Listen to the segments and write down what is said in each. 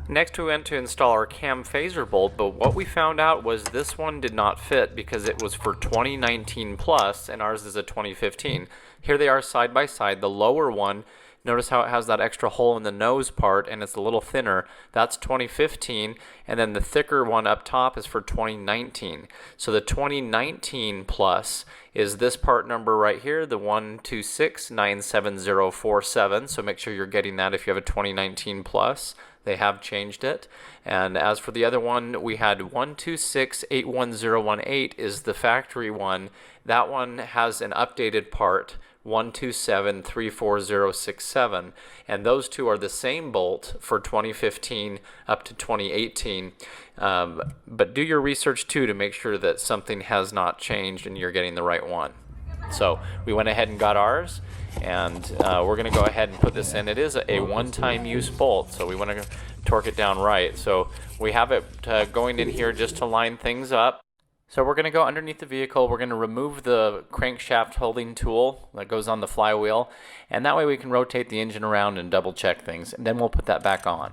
Next we went to install our cam phaser bolt, but what we found out was this one did not fit because it was for 2019 plus and ours is a 2015. Here they are side by side. The lower one, notice how it has that extra hole in the nose part and it's a little thinner. That's 2015, and then the thicker one up top is for 2019. So the 2019 plus is this part number right here, the 126-97047. So make sure you're getting that if you have a 2019 plus. They have changed it. And as for the other one, we had 126-81018 is the factory one. That one has an updated part, 127-34067, and those two are the same bolt for 2015 up to 2018. But do your research too to make sure that something has not changed and you're getting the right one. So we went ahead and got ours, and we're going to go ahead and put this in. It is a one-time use bolt, so we want to torque it down right. So we have it going in here just to line things up. So we're going to go underneath the vehicle. We're going to remove the crankshaft holding tool that goes on the flywheel, and that way we can rotate the engine around and double check things, and then we'll put that back on.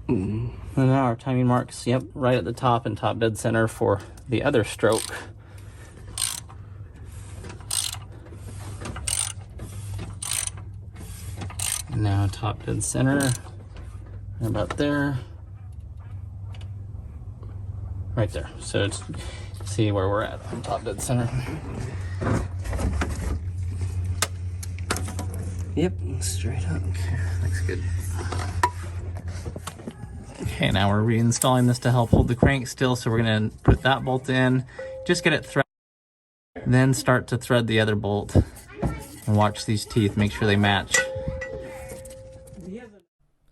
And now our timing marks, yep, right at the top and top dead center for the other stroke. And now top dead center, about there, right there. So it's, see where we're at on top dead center. Yep, straight up. Okay, looks good. Okay, now we're reinstalling this to help hold the crank still, so we're going to put that bolt in, just get it threaded, then start to thread the other bolt, and watch these teeth, make sure they match.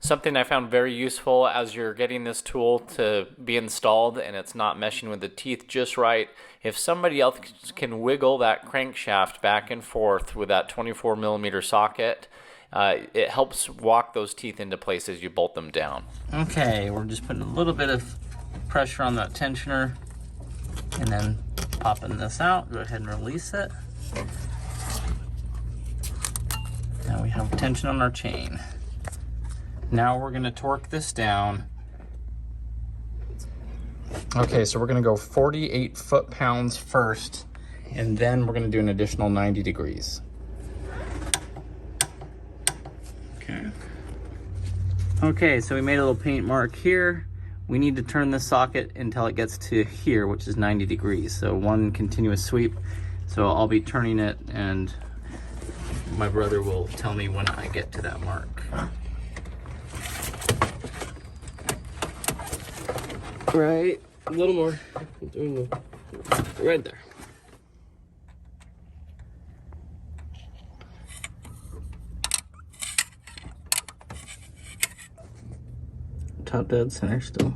Something I found very useful as you're getting this tool to be installed and it's not meshing with the teeth just right, if somebody else can wiggle that crankshaft back and forth with that 24mm socket, it helps walk those teeth into place as you bolt them down. Okay, we're just putting a little bit of pressure on that tensioner and then popping this out. Go ahead and release it. Now we have tension on our chain. Now we're going to torque this down. Okay, so we're going to go 48 foot-pounds first, and then we're going to do an additional 90 degrees. Okay, so we made a little paint mark here. We need to turn this socket until it gets to here, which is 90 degrees. So one continuous sweep. So I'll be turning it, and my brother will tell me when I get to that mark. Right, a little more. Right there. Top dead center still.